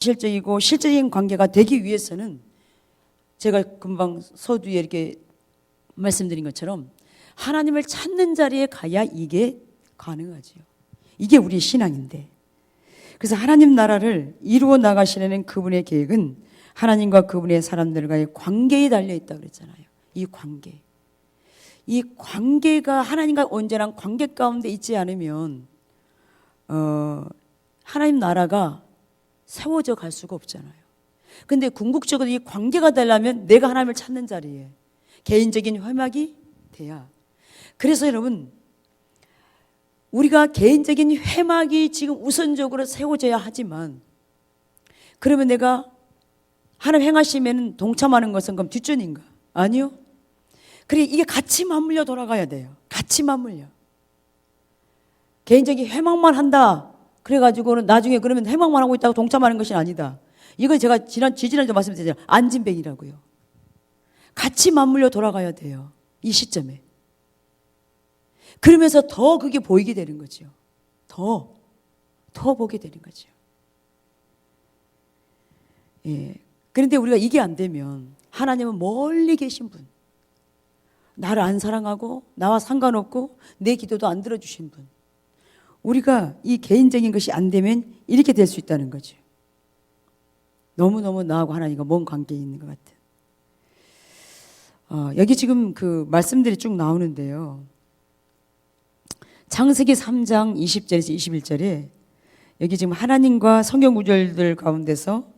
실질적이고 실질적인 관계가 되기 위해서는 제가 금방 서두에 이렇게 말씀드린 것처럼 하나님을 찾는 자리에 가야 이게 가능하지요. 이게 우리 신앙인데, 그래서 하나님 나라를 이루어 나가시려는 그분의 계획은 하나님과 그분의 사람들과의 관계에 달려 있다 그랬잖아요. 이 관계가 하나님과 온전한 관계 가운데 있지 않으면 하나님 나라가 세워져 갈 수가 없잖아요. 근데 궁극적으로 이 관계가 되려면 내가 하나님을 찾는 자리에 개인적인 회막이 돼야. 그래서 여러분, 우리가 개인적인 회막이 지금 우선적으로 세워져야 하지만, 그러면 내가 하나님 행하시면 동참하는 것은 그럼 뒷전인가? 아니요. 그래, 이게 같이 맞물려 돌아가야 돼요. 같이 맞물려. 개인적인 회막만 한다 그래가지고는 나중에 그러면 회막만 하고 있다고 동참하는 것이 아니다. 이건 제가 지지난주에 말씀드렸잖아요. 안진뱅이라고요. 같이 맞물려 돌아가야 돼요. 이 시점에. 그러면서 더 그게 보이게 되는 거죠. 더 보게 되는 거죠. 예. 그런데 우리가 이게 안 되면 하나님은 멀리 계신 분, 나를 안 사랑하고 나와 상관없고 내 기도도 안 들어주신 분, 우리가 이 개인적인 것이 안 되면 이렇게 될 수 있다는 거죠. 너무너무 나하고 하나님과 먼 관계에 있는 것 같은. 여기 지금 그 말씀들이 쭉 나오는데요. 창세기 3장 20절에서 21절에 여기 지금 하나님과 성경 구절들 가운데서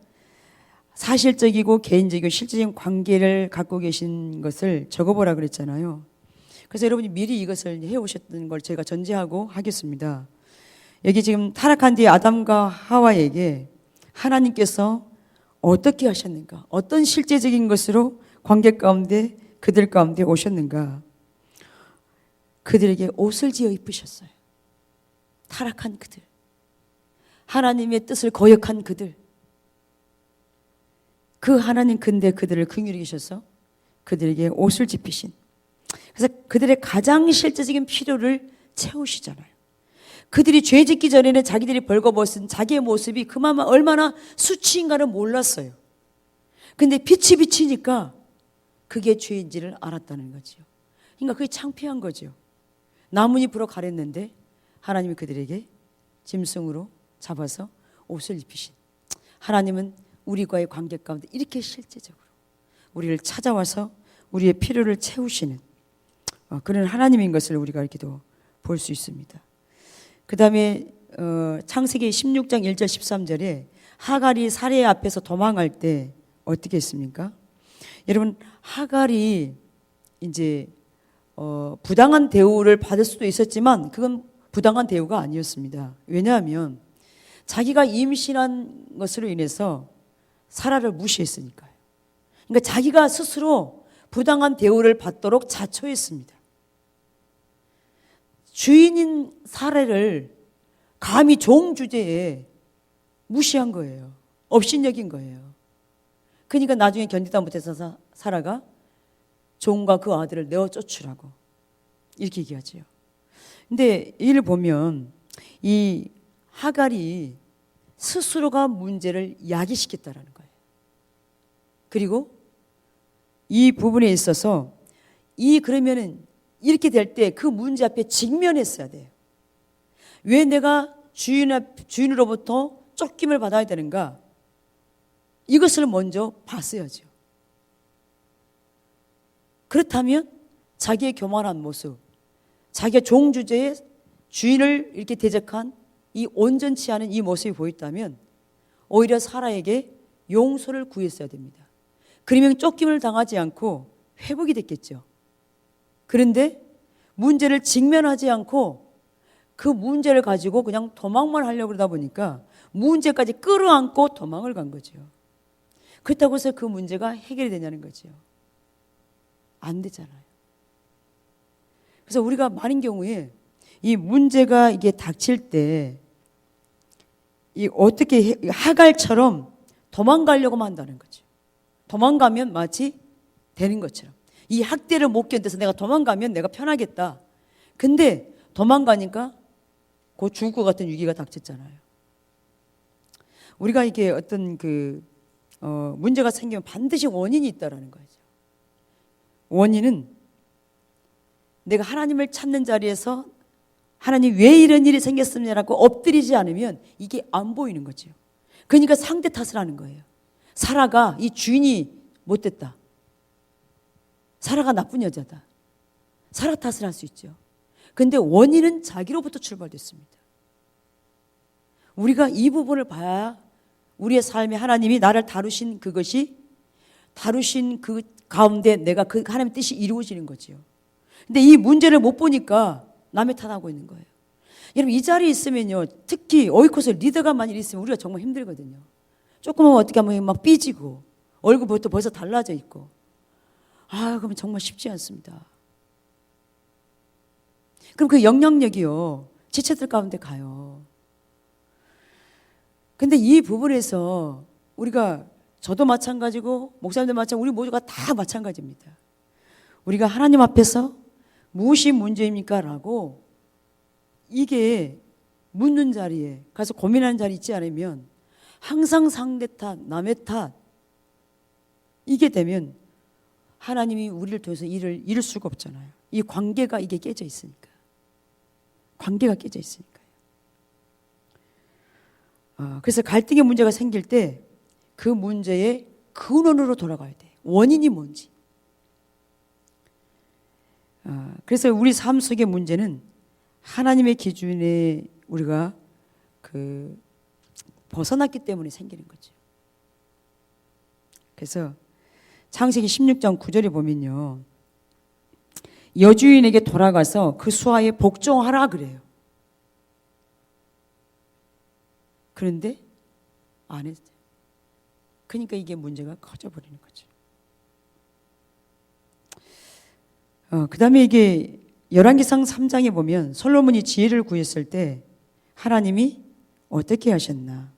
사실적이고 개인적이고 실질적인 관계를 갖고 계신 것을 적어보라 그랬잖아요. 그래서 여러분이 미리 이것을 해오셨던 걸 제가 전제하고 하겠습니다. 여기 지금 타락한 뒤에 아담과 하와에게 하나님께서 어떻게 하셨는가? 어떤 실제적인 것으로 관계 가운데 그들 가운데 오셨는가? 그들에게 옷을 지어 입으셨어요. 타락한 그들, 하나님의 뜻을 거역한 그들, 그 하나님 근데 그들을 긍휼히 여기셔서 그들에게 옷을 입히신, 그래서 그들의 가장 실제적인 필요를 채우시잖아요. 그들이 죄 짓기 전에는 자기들이 벌거벗은 자기의 모습이 그만큼 얼마나 수치인가를 몰랐어요. 근데 빛이 비치니까 그게 죄인지를 알았다는 거죠. 그러니까 그게 창피한 거죠. 나뭇잎으로 가렸는데 하나님이 그들에게 짐승으로 잡아서 옷을 입히신, 하나님은 우리과의 관계 가운데 이렇게 실제적으로 우리를 찾아와서 우리의 필요를 채우시는 그런 하나님인 것을 우리가 이렇게도 볼 수 있습니다. 그 다음에 창세기 16장 1절 13절에 하갈이 사례 앞에서 도망할 때 어떻게 했습니까? 여러분, 하갈이 이제 부당한 대우를 받을 수도 있었지만 그건 부당한 대우가 아니었습니다. 왜냐하면 자기가 임신한 것으로 인해서 사라를 무시했으니까요. 그러니까 자기가 스스로 부당한 대우를 받도록 자초했습니다. 주인인 사라를 감히 종 주제에 무시한 거예요. 업신여긴 거예요. 그러니까 나중에 견디다 못해서 사라가 종과 그 아들을 내어 쫓으라고 이렇게 얘기하죠. 근데 이를 보면 이 하갈이 스스로가 문제를 야기시켰다라는 거예요. 그리고 이 부분에 있어서 그러면은 이렇게 될 때 그 문제 앞에 직면했어야 돼요. 왜 내가 주인으로부터 쫓김을 받아야 되는가? 이것을 먼저 봤어야죠. 그렇다면 자기의 교만한 모습, 자기의 종 주제에 주인을 이렇게 대적한 이 온전치 않은 이 모습이 보였다면 오히려 사라에게 용서를 구했어야 됩니다. 그러면 쫓김을 당하지 않고 회복이 됐겠죠. 그런데 문제를 직면하지 않고 그 문제를 가지고 그냥 도망만 하려고 그러다 보니까 문제까지 끌어안고 도망을 간 거죠. 그렇다고 해서 그 문제가 해결이 되냐는 거죠. 안 되잖아요. 그래서 우리가 많은 경우에 이 문제가 이게 닥칠 때 이 어떻게 하갈처럼 도망가려고만 한다는 거죠. 도망가면 마치 되는 것처럼. 이 학대를 못 견뎌서 내가 도망가면 내가 편하겠다. 근데 도망가니까 곧 죽을 것 같은 위기가 닥쳤잖아요. 우리가 이게 어떤 문제가 생기면 반드시 원인이 있다라는 거죠. 원인은 내가 하나님을 찾는 자리에서 하나님 왜 이런 일이 생겼느냐라고 엎드리지 않으면 이게 안 보이는 거죠. 그러니까 상대 탓을 하는 거예요. 사라가 이 주인이 못됐다. 사라가 나쁜 여자다. 사라 탓을 할 수 있죠. 그런데 원인은 자기로부터 출발됐습니다. 우리가 이 부분을 봐야 우리의 삶에 하나님이 나를 다루신 그것이 다루신 그 가운데 내가 그 하나님의 뜻이 이루어지는 거지요. 근데 이 문제를 못 보니까 남의 탓하고 있는 거예요. 여러분 이 자리에 있으면요, 특히 오이코스 리더가 만일 있으면 우리가 정말 힘들거든요. 조금만 어떻게 하면 막 삐지고 얼굴부터 벌써 달라져 있고, 그러면 정말 쉽지 않습니다. 그럼 그 영향력이요 지체들 가운데 가요. 근데 이 부분에서 우리가, 저도 마찬가지고 목사님도 마찬가지고 우리 모두가 다 마찬가지입니다. 우리가 하나님 앞에서 무엇이 문제입니까? 라고 이게 묻는 자리에 가서 고민하는 자리 있지 않으면 항상 상대 탓, 남의 탓, 이게 되면 하나님이 우리를 통해서 일을 이룰 수가 없잖아요. 이 관계가 이게 깨져 있으니까. 관계가 깨져 있으니까요. 그래서 갈등의 문제가 생길 때 그 문제의 근원으로 돌아가야 돼. 원인이 뭔지. 그래서 우리 삶 속의 문제는 하나님의 기준에 우리가 벗어났기 때문에 생기는 거죠. 그래서 창세기 16장 9절에 보면요, 여주인에게 돌아가서 그 수하에 복종하라 그래요. 그런데 안 했어요. 그러니까 이게 문제가 커져버리는 거죠. 그 다음에 이게 열왕기상 3장에 보면 솔로몬이 지혜를 구했을 때 하나님이 어떻게 하셨나.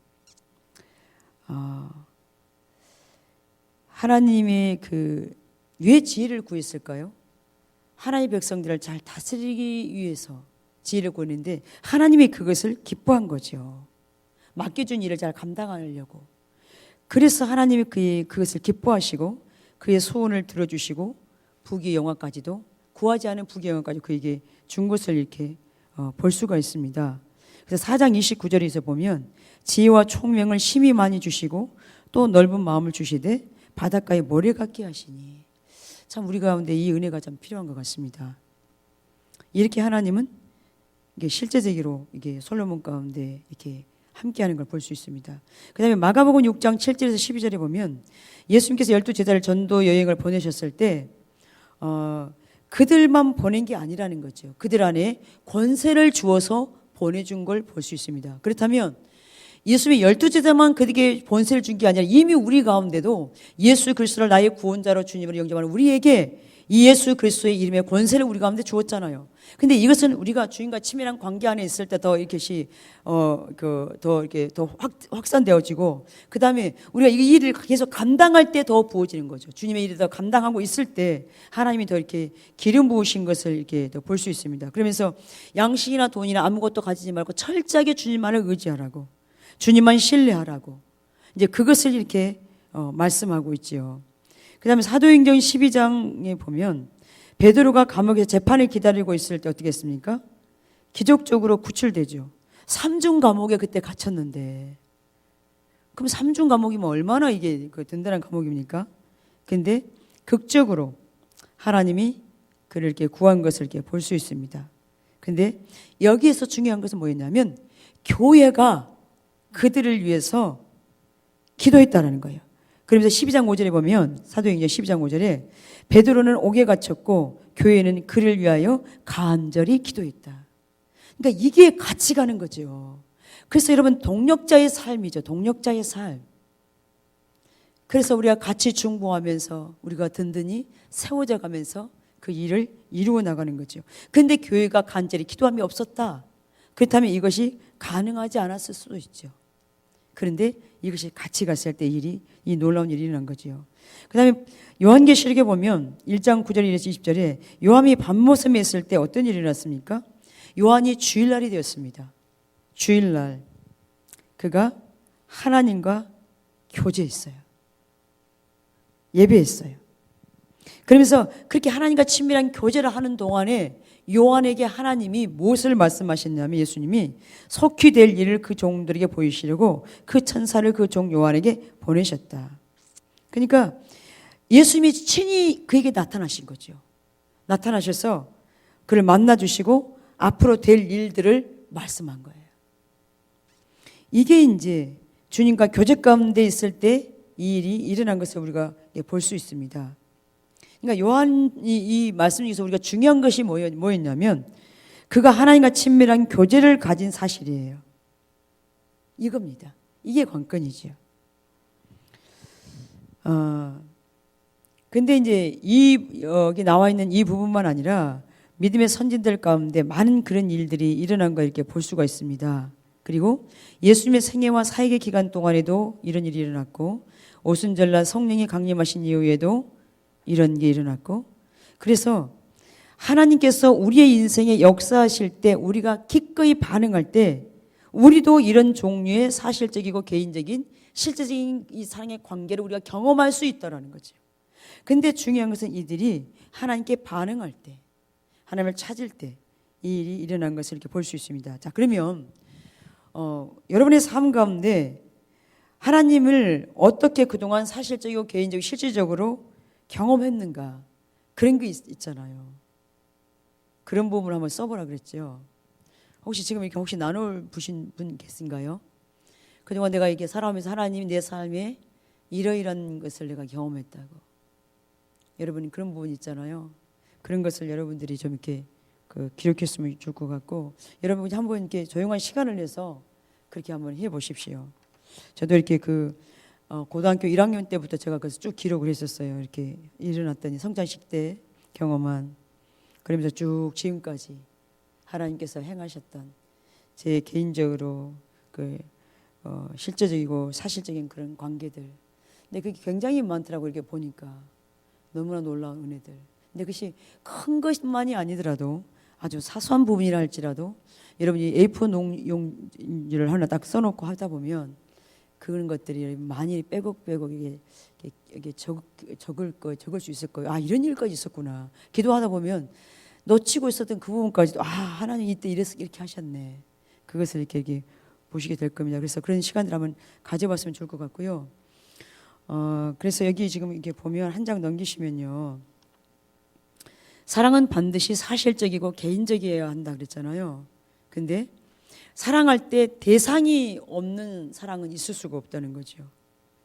하나님의 왜 지혜를 구했을까요? 하나님의 백성들을 잘 다스리기 위해서 지혜를 구했는데 하나님이 그것을 기뻐한 거죠. 맡겨준 일을 잘 감당하려고. 그래서 하나님이 그것을 기뻐하시고 그의 소원을 들어주시고 부귀 영화까지도, 구하지 않은 부귀 영화까지 그에게 준 것을 이렇게 볼 수가 있습니다. 그래서 4장 29절에서 보면 지혜와 총명을 심히 많이 주시고 또 넓은 마음을 주시되 바닷가에 모래 같게 하시니. 참 우리 가운데 이 은혜가 참 필요한 것 같습니다. 이렇게 하나님은 이게 실제적으로 이게 솔로몬 가운데 이렇게 함께하는 걸 볼 수 있습니다. 그 다음에 마가복음 6장 7절에서 12절에 보면 예수님께서 12제자를 전도 여행을 보내셨을 때 그들만 보낸 게 아니라는 거죠. 그들 안에 권세를 주어서 보내준 걸 볼 수 있습니다. 그렇다면 예수님이 12제자만 그들에게 권세를 준 게 아니라 이미 우리 가운데도 예수 그리스도를 나의 구원자로 주님으로 영접하는 우리에게 이 예수 그리스도의 이름의 권세를 우리 가운데 주었잖아요. 근데 이것은 우리가 주님과 친밀한 관계 안에 있을 때 더 이렇게 더 확산되어지고, 그 다음에 우리가 이 일을 계속 감당할 때 더 부어지는 거죠. 주님의 일을 더 감당하고 있을 때 하나님이 더 이렇게 기름 부으신 것을 이렇게 더 볼 수 있습니다. 그러면서 양식이나 돈이나 아무것도 가지지 말고 철저하게 주님만을 의지하라고, 주님만 신뢰하라고, 이제 그것을 이렇게 말씀하고 있지요. 그 다음에 사도행전 12장에 보면 베드로가 감옥에서 재판을 기다리고 있을 때 어떻게 했습니까? 기적적으로 구출되죠. 3중 감옥에 그때 갇혔는데, 그럼 3중 감옥이면 얼마나 이게 든든한 감옥입니까? 근데 극적으로 하나님이 그를 이렇게 구한 것을 이렇게 볼 수 있습니다. 근데 여기에서 중요한 것은 뭐였냐면 교회가 그들을 위해서 기도했다는 거예요. 그러면서 12장 5절에 보면, 사도행전 12장 5절에 베드로는 옥에 갇혔고 교회는 그를 위하여 간절히 기도했다. 그러니까 이게 같이 가는 거죠. 그래서 여러분 동력자의 삶이죠. 동력자의 삶. 그래서 우리가 같이 중보하면서 우리가 든든히 세워져 가면서 그 일을 이루어 나가는 거죠. 그런데 교회가 간절히 기도함이 없었다. 그렇다면 이것이 가능하지 않았을 수도 있죠. 그런데 이것이 같이 갔을 때 이 놀라운 일이 일어난 거죠. 그 다음에 요한계시록에 보면 1장 9절에서 20절에 요한이 밤모섬에 있을 때 어떤 일이 일어났습니까? 요한이 주일날이 되었습니다. 주일날 그가 하나님과 교제했어요. 예배했어요. 그러면서 그렇게 하나님과 친밀한 교제를 하는 동안에 요한에게 하나님이 무엇을 말씀하셨냐면 예수님이 속히 될 일을 그 종들에게 보이시려고 그 천사를 그 종 요한에게 보내셨다. 그러니까 예수님이 친히 그에게 나타나신 거죠. 나타나셔서 그를 만나주시고 앞으로 될 일들을 말씀한 거예요. 이게 이제 주님과 교제 가운데 있을 때 이 일이 일어난 것을 우리가 볼 수 있습니다. 그러니까 요한이 이 말씀 중에서 우리가 중요한 것이 뭐였냐면 그가 하나님과 친밀한 교제를 가진 사실이에요. 이겁니다. 이게 관건이죠. 근데 이제 여기 나와 있는 이 부분만 아니라 믿음의 선진들 가운데 많은 그런 일들이 일어난 거 이렇게 볼 수가 있습니다. 그리고 예수님의 생애와 사역의 기간 동안에도 이런 일이 일어났고 오순절날 성령이 강림하신 이후에도 이런 게 일어났고 그래서 하나님께서 우리의 인생에 역사하실 때 우리가 기꺼이 반응할 때 우리도 이런 종류의 사실적이고 개인적인 실제적인 이 사랑의 관계를 우리가 경험할 수 있다는 거죠. 근데 중요한 것은 이들이 하나님께 반응할 때 하나님을 찾을 때 이 일이 일어난 것을 이렇게 볼 수 있습니다. 자, 그러면 여러분의 삶 가운데 하나님을 어떻게 그동안 사실적이고 개인적이고 실질적으로 경험했는가 그런 게 있잖아요. 그런 부분을 한번 써보라 그랬죠. 혹시 지금 이렇게 혹시 나눌 분 계신가요? 그동안 내가 이렇게 살아오면서 하나님이 내 삶에 이러이러한 것을 내가 경험했다고. 여러분 그런 부분 있잖아요. 그런 것을 여러분들이 좀 이렇게 기록했으면 좋을 것 같고 여러분이 한번 이렇게 조용한 시간을 내서 그렇게 한번 해보십시오. 저도 이렇게 고등학교 1학년 때부터 제가 그래서 쭉 기록을 했었어요. 이렇게 일어났더니 성장식 때 경험한 그러면서 쭉 지금까지 하나님께서 행하셨던 제 개인적으로 실제적이고 사실적인 그런 관계들. 근데 그게 굉장히 많더라고요. 이렇게 보니까 너무나 놀라운 은혜들. 근데 그것이 큰 것만이 아니더라도 아주 사소한 부분이라 할지라도 여러분이 A4 용지를 하나 딱 써놓고 하다 보면 그런 것들이 많이 빼곡 이게 적을 수 있을 거예요. 아, 이런 일까지 있었구나. 기도하다 보면 놓치고 있었던 그 부분까지도 하나님 이때 이렇게 하셨네. 그것을 이렇게 보시게 될 겁니다. 그래서 그런 시간들 한번 가져봤으면 좋을 것 같고요. 그래서 여기 지금 이렇게 보면 한 장 넘기시면요. 사랑은 반드시 사실적이고 개인적이어야 한다 그랬잖아요. 근데 사랑할 때 대상이 없는 사랑은 있을 수가 없다는 거죠.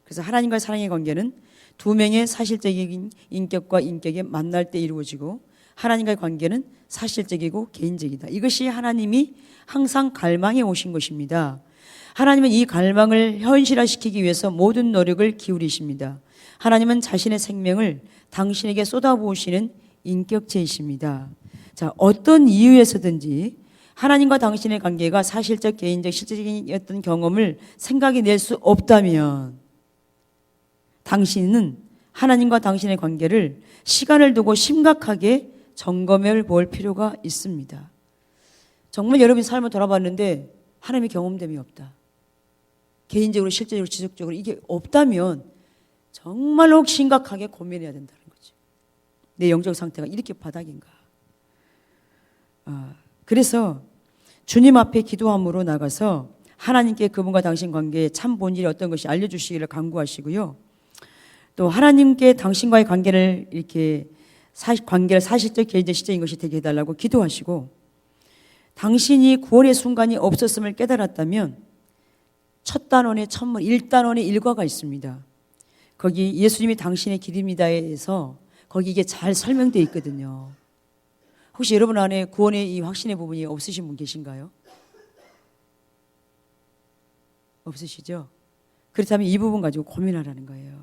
그래서 하나님과의 사랑의 관계는 두 명의 사실적인 인격과 인격이 만날 때 이루어지고 하나님과의 관계는 사실적이고 개인적이다. 이것이 하나님이 항상 갈망해 오신 것입니다. 하나님은 이 갈망을 현실화시키기 위해서 모든 노력을 기울이십니다. 하나님은 자신의 생명을 당신에게 쏟아부으시는 인격체이십니다. 자, 어떤 이유에서든지 하나님과 당신의 관계가 사실적, 개인적, 실제적인 어떤 경험을 생각해낼 수 없다면 당신은 하나님과 당신의 관계를 시간을 두고 심각하게 점검해 볼 필요가 있습니다. 정말 여러분이 삶을 돌아봤는데 하나님의 경험됨이 없다. 개인적으로, 실제적으로, 지속적으로 이게 없다면 정말로 심각하게 고민해야 된다는 거죠. 내 영적 상태가 이렇게 바닥인가. 그래서 주님 앞에 기도함으로 나가서 하나님께 그분과 당신 관계의 참 본질이 어떤 것이 알려주시기를 간구하시고요. 또 하나님께 당신과의 관계를 이렇게 관계를 사실적, 개인적, 실적인 것이 되게 해달라고 기도하시고 당신이 구원의 순간이 없었음을 깨달았다면 첫 단원의 첫문, 1단원의 일과가 있습니다. 거기 예수님이 당신의 길입니다에서 거기 이게 잘 설명되어 있거든요. 혹시 여러분 안에 구원의 이 확신의 부분이 없으신 분 계신가요? 없으시죠? 그렇다면 이 부분 가지고 고민하라는 거예요.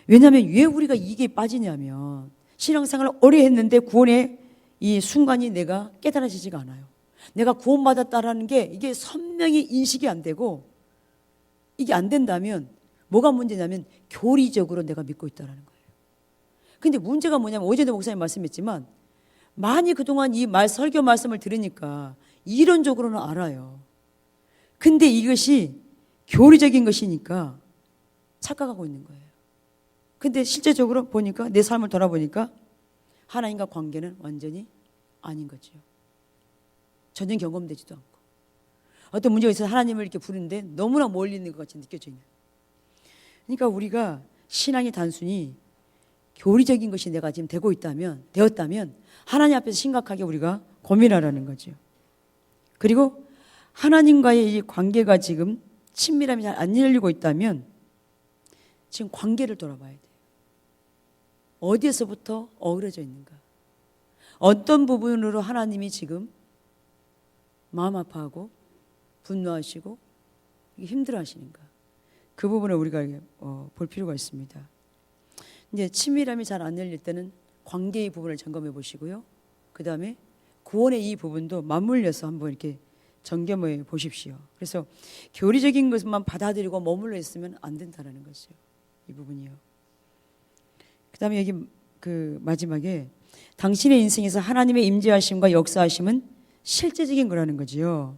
왜냐하면 왜 우리가 이게 빠지냐면 신앙생활을 오래 했는데 구원의 이 순간이 내가 깨달아지지가 않아요. 내가 구원받았다라는 게 이게 선명히 인식이 안 되고 이게 안 된다면 뭐가 문제냐면 교리적으로 내가 믿고 있다는 거예요. 근데 문제가 뭐냐면 어제도 목사님 말씀했지만 많이 그동안 이 설교 말씀을 들으니까 이론적으로는 알아요. 근데 이것이 교리적인 것이니까 착각하고 있는 거예요. 근데 실제적으로 보니까 내 삶을 돌아보니까 하나님과 관계는 완전히 아닌 거죠. 전혀 경험되지도 않고 어떤 문제가 있어서 하나님을 이렇게 부르는데 너무나 멀리 있는 것 같이 느껴져 있는. 그러니까 우리가 신앙이 단순히 교리적인 것이 내가 지금 되었다면 하나님 앞에서 심각하게 우리가 고민하라는 거죠. 그리고 하나님과의 이 관계가 지금 친밀함이 잘 안 열리고 있다면 지금 관계를 돌아봐야 돼요. 어디에서부터 어우러져 있는가? 어떤 부분으로 하나님이 지금 마음 아파하고 분노하시고 힘들어하시는가? 그 부분을 우리가 볼 필요가 있습니다. 이제 친밀함이 잘 안 열릴 때는 관계의 부분을 점검해 보시고요. 그 다음에 구원의 이 부분도 맞물려서 한번 이렇게 점검해 보십시오. 그래서 교리적인 것만 받아들이고 머물러 있으면 안 된다는 거죠. 이 부분이요. 그 다음에 여기 그 마지막에 당신의 인생에서 하나님의 임재하심과 역사하심은 실제적인 거라는 거지요.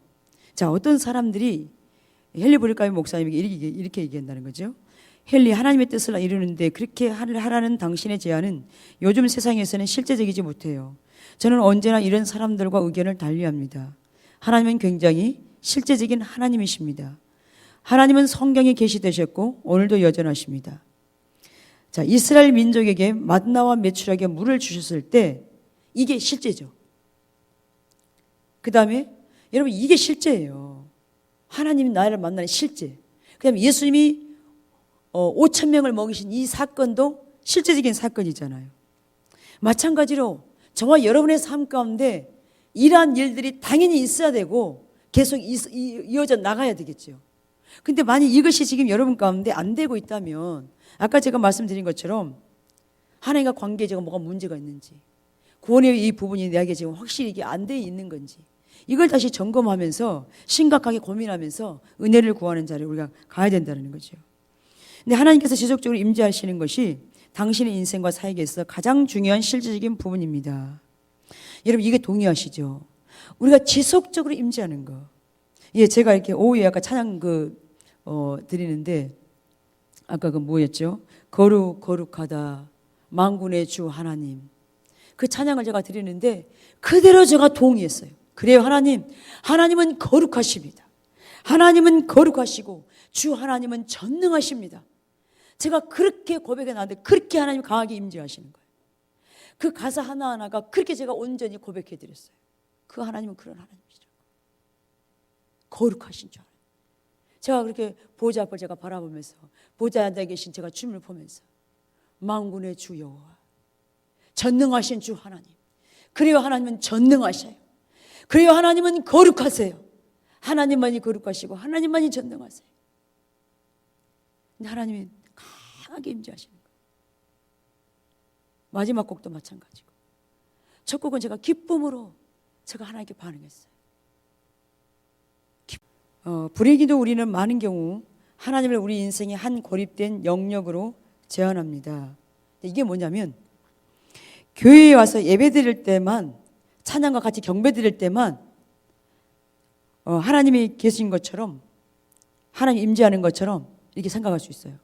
자, 어떤 사람들이 헨리 브리카미 목사님에게 이렇게 얘기한다는 거죠. 헨리, 하나님의 뜻을 이루는데 그렇게 하라는 당신의 제안은 요즘 세상에서는 실제적이지 못해요. 저는 언제나 이런 사람들과 의견을 달리합니다. 하나님은 굉장히 실제적인 하나님이십니다. 하나님은 성경에 계시되셨고 오늘도 여전하십니다. 자, 이스라엘 민족에게 만나와 메추라기에 물을 주셨을 때 이게 실제죠. 그 다음에 여러분 이게 실제예요. 하나님이 나를 만나는 실제. 그 다음에 예수님이 5,000명을 먹이신 이 사건도 실제적인 사건이잖아요. 마찬가지로 저와 여러분의 삶 가운데 이러한 일들이 당연히 있어야 되고 계속 이어져 나가야 되겠죠. 근데 만약 이것이 지금 여러분 가운데 안 되고 있다면 아까 제가 말씀드린 것처럼 하나님과 관계에 제가 뭐가 문제가 있는지, 구원의 이 부분이 내게 지금 확실히 이게 안 돼 있는 건지, 이걸 다시 점검하면서 심각하게 고민하면서 은혜를 구하는 자리에 우리가 가야 된다는 거죠. 근데 하나님께서 지속적으로 임재하시는 것이 당신의 인생과 사역에 있어 가장 중요한 실질적인 부분입니다. 여러분 이게 동의하시죠? 우리가 지속적으로 임재하는 거. 예, 제가 이렇게 오후에 아까 찬양 드리는데 아까 그 뭐였죠? 거룩하다 만군의 주 하나님. 그 찬양을 제가 드리는데 그대로 제가 동의했어요. 그래요, 하나님은 거룩하십니다. 하나님은 거룩하시고 주 하나님은 전능하십니다. 제가 그렇게 고백해 놨는데 그렇게 하나님 강하게 임재하시는 거예요. 그 가사 하나하나가 그렇게 제가 온전히 고백해 드렸어요. 그 하나님은 그런 하나님이시죠. 거룩하신 줄 알아요. 제가 그렇게 보좌 앞을 제가 바라보면서 보좌에 앉아 계신 제가 주님을 보면서 만군의 주 여호와 전능하신 주 하나님, 그래요 하나님은 전능하셔요. 그래요 하나님은 거룩하세요. 하나님만이 거룩하시고 하나님만이 전능하세요. 근데 하나님이 강하게 임재하시는 거예요. 마지막 곡도 마찬가지고 첫 곡은 제가 기쁨으로 제가 하나님께 반응했어요. 불행히도 우리는 많은 경우 하나님을 우리 인생의 한 고립된 영역으로 제한합니다. 이게 뭐냐면 교회에 와서 예배 드릴 때만, 찬양과 같이 경배 드릴 때만 하나님이 계신 것처럼, 하나님 임재하는 것처럼 이렇게 생각할 수 있어요.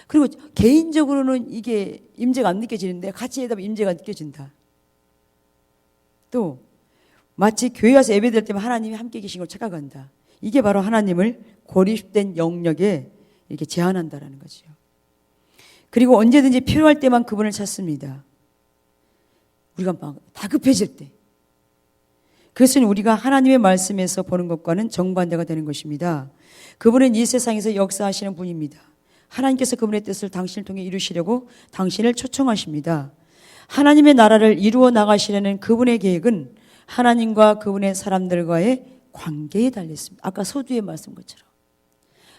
그리고 개인적으로는 이게 임재가 안 느껴지는데 같이 예배하면 임재가 느껴진다. 또 마치 교회 와서 예배 드릴 때만 하나님이 함께 계신 걸 착각한다. 이게 바로 하나님을 고립된 영역에 이렇게 제한한다라는 거죠. 그리고 언제든지 필요할 때만 그분을 찾습니다. 우리가 막 다급해질 때. 그것은 우리가 하나님의 말씀에서 보는 것과는 정반대가 되는 것입니다. 그분은 이 세상에서 역사하시는 분입니다. 하나님께서 그분의 뜻을 당신을 통해 이루시려고 당신을 초청하십니다. 하나님의 나라를 이루어 나가시려는 그분의 계획은 하나님과 그분의 사람들과의 관계에 달렸습니다. 아까 서두에 말씀 것처럼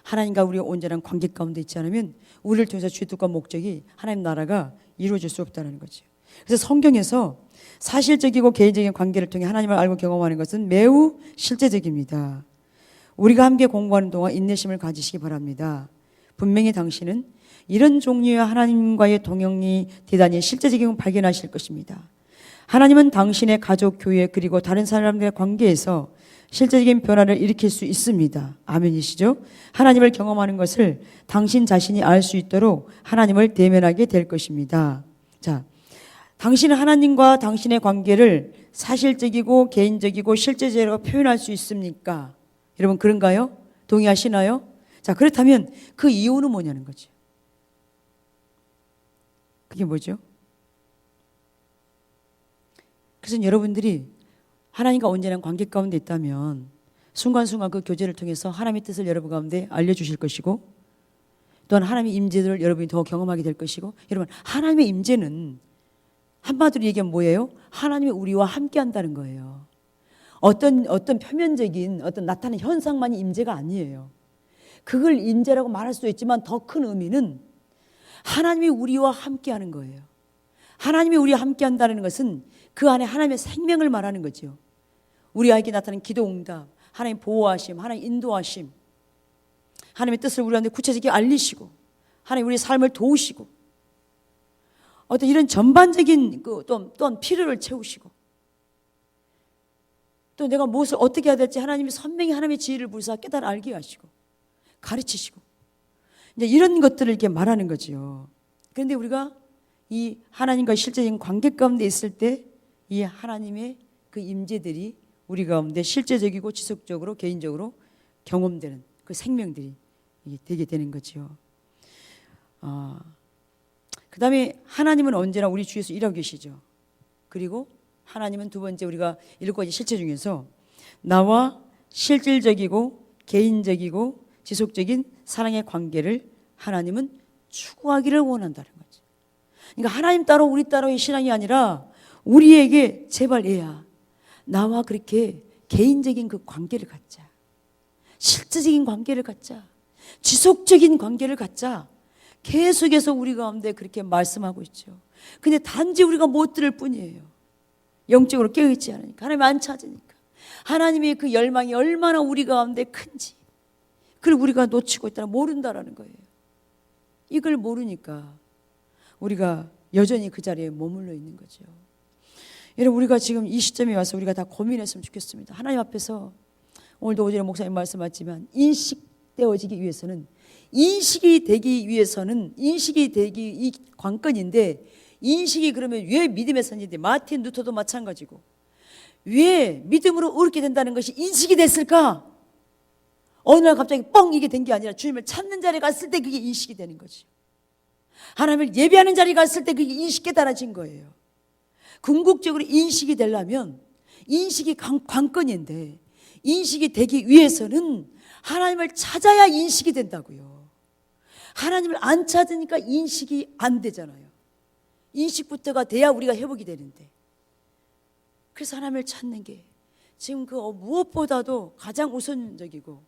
하나님과 우리의 온전한 관계 가운데 있지 않으면 우리를 통해서 주의 뜻과 목적이 하나님 나라가 이루어질 수 없다는 거죠. 그래서 성경에서 사실적이고 개인적인 관계를 통해 하나님을 알고 경험하는 것은 매우 실제적입니다. 우리가 함께 공부하는 동안 인내심을 가지시기 바랍니다. 분명히 당신은 이런 종류의 하나님과의 동행이 대단히 실제적인 걸 발견하실 것입니다. 하나님은 당신의 가족, 교회 그리고 다른 사람들의 관계에서 실제적인 변화를 일으킬 수 있습니다. 아멘이시죠? 하나님을 경험하는 것을 당신 자신이 알 수 있도록 하나님을 대면하게 될 것입니다. 자, 당신은 하나님과 당신의 관계를 사실적이고 개인적이고 실제적으로 표현할 수 있습니까? 여러분 그런가요? 동의하시나요? 자, 그렇다면 그 이유는 뭐냐는 거죠. 그게 뭐죠? 그래서 여러분들이 하나님과 온전한 관계 가운데 있다면 순간순간 그 교제를 통해서 하나님의 뜻을 여러분 가운데 알려주실 것이고, 또한 하나님의 임재를 여러분이 더 경험하게 될 것이고, 여러분 하나님의 임재는 한마디로 얘기하면 뭐예요? 하나님이 우리와 함께 한다는 거예요. 어떤 표면적인 어떤 나타나는 현상만이 임재가 아니에요. 그걸 임재라고 말할 수도 있지만 더 큰 의미는 하나님이 우리와 함께 하는 거예요. 하나님이 우리와 함께 한다는 것은 그 안에 하나님의 생명을 말하는 거죠. 우리에게 나타나는 기도 응답, 하나님 보호하심, 하나님 인도하심, 하나님의 뜻을 우리한테 구체적으로 알리시고, 하나님 우리의 삶을 도우시고, 어떤 이런 전반적인 또한 필요를 채우시고, 또 내가 무엇을 어떻게 해야 될지 하나님이 선명히 하나님의 지혜를 부으사 깨달아 알게 하시고 가르치시고, 이제 이런 것들을 이렇게 말하는 거지요. 그런데 우리가 이 하나님과 실제적인 관계 가운데 있을 때 이 하나님의 그 임재들이 우리 가운데 실제적이고 지속적으로 개인적으로 경험되는 그 생명들이 되게 되는 거지요. 그 다음에 하나님은 언제나 우리 주위에서 일하고 계시죠. 그리고 하나님은 두 번째 우리가 7가지 실체 중에서 나와 실질적이고 개인적이고 지속적인 사랑의 관계를 하나님은 추구하기를 원한다는 거죠. 그러니까 하나님 따로 우리 따로의 신앙이 아니라 우리에게 제발 얘야, 나와 그렇게 개인적인 그 관계를 갖자. 실질적인 관계를 갖자. 지속적인 관계를 갖자. 계속해서 우리 가운데 그렇게 말씀하고 있죠. 근데 단지 우리가 못 들을 뿐이에요. 영적으로 깨어있지 않으니까, 하나님 안 찾으니까. 하나님의 그 열망이 얼마나 우리 가운데 큰지 그걸 우리가 놓치고 있다는 모른다라는 거예요. 이걸 모르니까 우리가 여전히 그 자리에 머물러 있는 거죠. 여러분 우리가 지금 이 시점에 와서 우리가 다 고민했으면 좋겠습니다. 하나님 앞에서 오늘도 오전에 목사님 말씀하셨지만 인식되어지기 위해서는, 인식이 되기 이 관건인데, 인식이 그러면 왜 믿음의 선지인데, 마틴 루터도 마찬가지고 왜 믿음으로 얻게 된다는 것이 인식이 됐을까? 어느 날 갑자기 뻥 이게 된 게 아니라 주님을 찾는 자리에 갔을 때 그게 인식이 되는 거지. 하나님을 예배하는 자리에 갔을 때 그게 인식이 깨달아진 거예요. 궁극적으로 인식이 되려면 인식이 관건인데, 인식이 되기 위해서는 하나님을 찾아야 인식이 된다고요. 하나님을 안 찾으니까 인식이 안 되잖아요. 인식부터가 돼야 우리가 회복이 되는데, 그래서 하나님을 찾는 게 지금 그 무엇보다도 가장 우선적이고,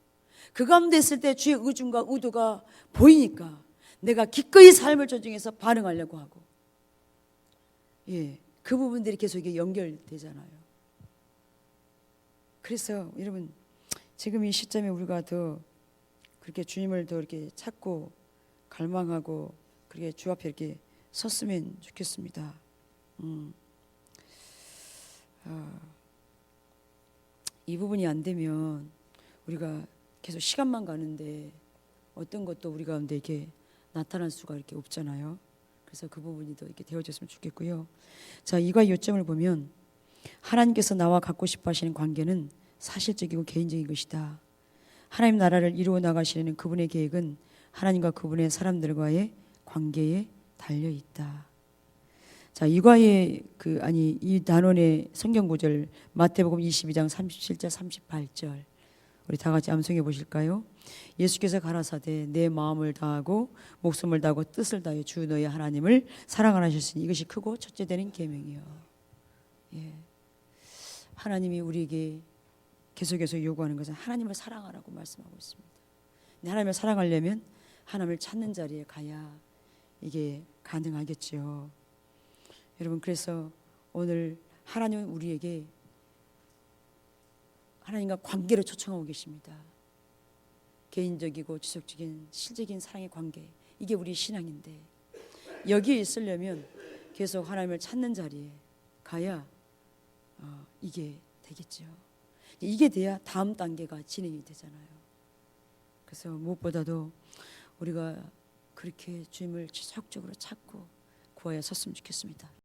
그 가운데 있을 때 주의 의중과 의도가 보이니까 내가 기꺼이 삶을 조정해서 반응하려고 하고, 그 부분들이 계속 이게 연결되잖아요. 그래서 여러분 지금 이 시점에 우리가 더 그렇게 주님을 더 이렇게 찾고 갈망하고 그렇게 주 앞에 이렇게 섰으면 좋겠습니다. 이 부분이 안 되면 우리가 계속 시간만 가는데 어떤 것도 우리 가운데 이렇게 나타날 수가 이렇게 없잖아요. 그래서 그 부분이 더 이렇게 되어졌으면 좋겠고요. 자, 이과의 요점을 보면 하나님께서 나와 갖고 싶어 하시는 관계는 사실적이고 개인적인 것이다. 하나님 나라를 이루어 나가시려는 그분의 계획은 하나님과 그분의 사람들과의 관계에 달려 있다. 자, 이과의 이 단원의 성경 구절 마태복음 22장 37절 38절 우리 다 같이 암송해 보실까요? 예수께서 가라사대 내 마음을 다하고 목숨을 다하고 뜻을 다하여 주 너의 하나님을 사랑하라 하셨으니 이것이 크고 첫째 되는 계명이요. 하나님이 우리에게 계속해서 요구하는 것은 하나님을 사랑하라고 말씀하고 있습니다. 하나님을 사랑하려면 하나님을 찾는 자리에 가야 이게 가능하겠죠. 여러분 그래서 오늘 하나님은 우리에게 하나님과 관계를 초청하고 계십니다. 개인적이고 지속적인 실적인 사랑의 관계, 이게 우리 신앙인데 여기에 있으려면 계속 하나님을 찾는 자리에 가야 이게 되겠죠. 이게 돼야 다음 단계가 진행이 되잖아요. 그래서 무엇보다도 우리가 그렇게 주님을 지속적으로 찾고 구하여 섰으면 좋겠습니다.